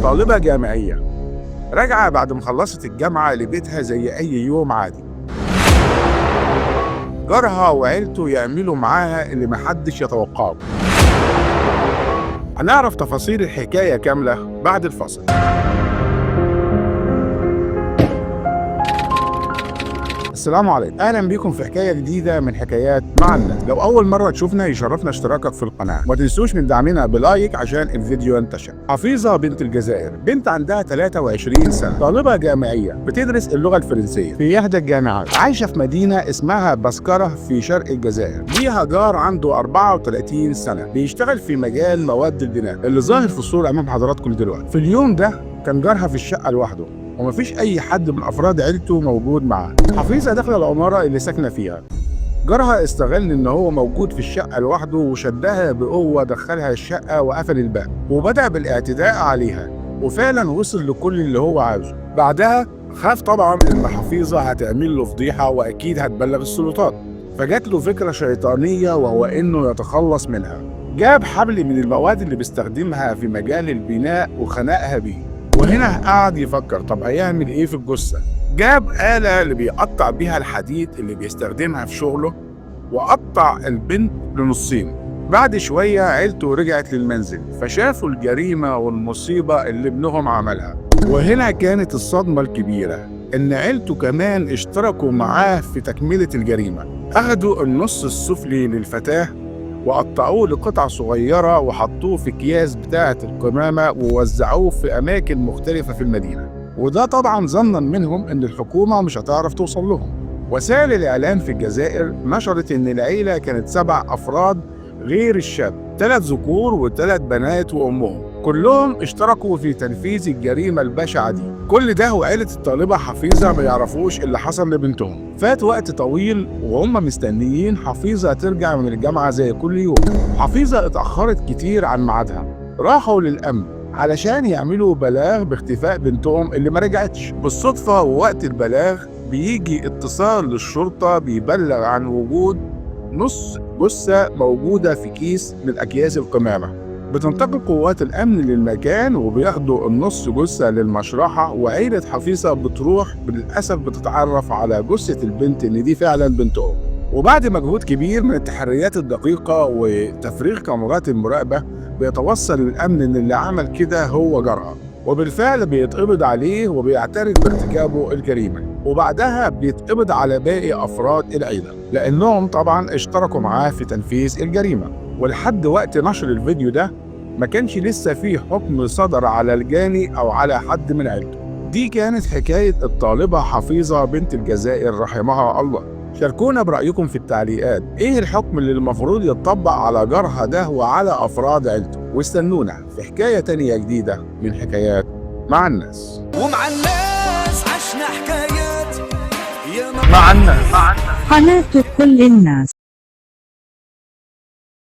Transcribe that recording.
طالبة جامعية راجعة بعد ما خلصت الجامعة لبيتها زي أي يوم عادي. جارها وعيلته يعملوا معاها اللي محدش يتوقعه. هنعرف تفاصيل الحكاية كاملة بعد الفاصل. السلام عليكم، اهلا بيكم في حكايه جديده من حكايات مع الناس. لو اول مره تشوفنا يشرفنا اشتراكك في القناه، وما تنسوش من دعمنا بلايك عشان الفيديو ينتشر. حفيظه بنت الجزائر، بنت عندها 23 سنه، طالبه جامعيه بتدرس اللغه الفرنسيه في احدى الجامعات، عايشه في مدينه اسمها بسكره في شرق الجزائر. ليها جار عنده 34 سنه بيشتغل في مجال مواد البناء اللي ظاهر في الصوره امام حضراتكم دلوقتي. في اليوم ده كان جارها في الشقه لوحده ومفيش أي حد من أفراد عيلته موجود معاه. حفيظة داخل العمارة اللي ساكنة فيها. جارها استغل إن هو موجود في الشقة لوحده وشدها بقوة، دخلها الشقة وقفل الباب وبدأ بالاعتداء عليها، وفعلا وصل لكل اللي هو عاوزه. بعدها خاف طبعا إن حفيظة هتعمل له فضيحة وأكيد هتبلغ السلطات، فجات له فكرة شيطانية وهو إنه يتخلص منها. جاب حبل من المواد اللي بيستخدمها في مجال البناء وخنقها بيه. وهنا قعد يفكر طب هيعمل ايه في الجثة. جاب آلة اللي بيقطع بيها الحديد اللي بيستخدمها في شغله وقطع البنت لنصين. بعد شوية عيلته رجعت للمنزل فشافوا الجريمة والمصيبة اللي ابنهم عملها. وهنا كانت الصدمة الكبيرة إن عيلته كمان اشتركوا معاه في تكملة الجريمة. أخدوا النص السفلي للفتاة وقطعوه لقطع صغيرة وحطوه في أكياس بتاعة القمامة ووزعوه في أماكن مختلفة في المدينة، وده طبعا ظنا منهم إن الحكومة مش هتعرف توصل لهم. وسائل الإعلام في الجزائر نشرت إن العيلة كانت 7 أفراد غير الشاب، 3 ذكور و3 بنات وأمهم، كلهم اشتركوا في تنفيذ الجريمة البشعة دي. كل ده وعيلة الطالبة حفيظة ما يعرفوش اللي حصل لبنتهم. فات وقت طويل وهم مستنيين حفيظة ترجع من الجامعة زي كل يوم. حفيظة اتأخرت كتير عن ميعادها. راحوا للأمن علشان يعملوا بلاغ باختفاء بنتهم اللي ما رجعتش. بالصدفة ووقت البلاغ بيجي اتصال للشرطة بيبلغ عن وجود نص جثة موجودة في كيس من أكياس القمامة. بتنتقل قوات الأمن للمكان وبياخدوا النص جثة للمشرحة، وعيلة حفيظة بتروح للأسف بتتعرف على جثة البنت إن دي فعلا بنتهم. وبعد مجهود كبير من التحريات الدقيقة وتفريغ كاميرات المراقبة بيتوصل الأمن إن اللي عمل كده هو جارها، وبالفعل بيتقبض عليه وبيعترف بارتكابه الجريمة. وبعدها بيتقبض على باقي أفراد العيلة لأنهم طبعا اشتركوا معاه في تنفيذ الجريمة. ولحد وقت نشر الفيديو ده ما كانش لسه فيه حكم صدر على الجاني أو على حد من عيلته. دي كانت حكاية الطالبة حفيظة بنت الجزائر رحمها الله. شاركونا برأيكم في التعليقات، ايه الحكم اللي المفروض يتطبق على جارها ده وعلى أفراد عيلته؟ واستنونا في حكاية تانية جديدة من حكايات مع الناس. ومع الناس عشنا حكايات مع الناس قناة كل الناس.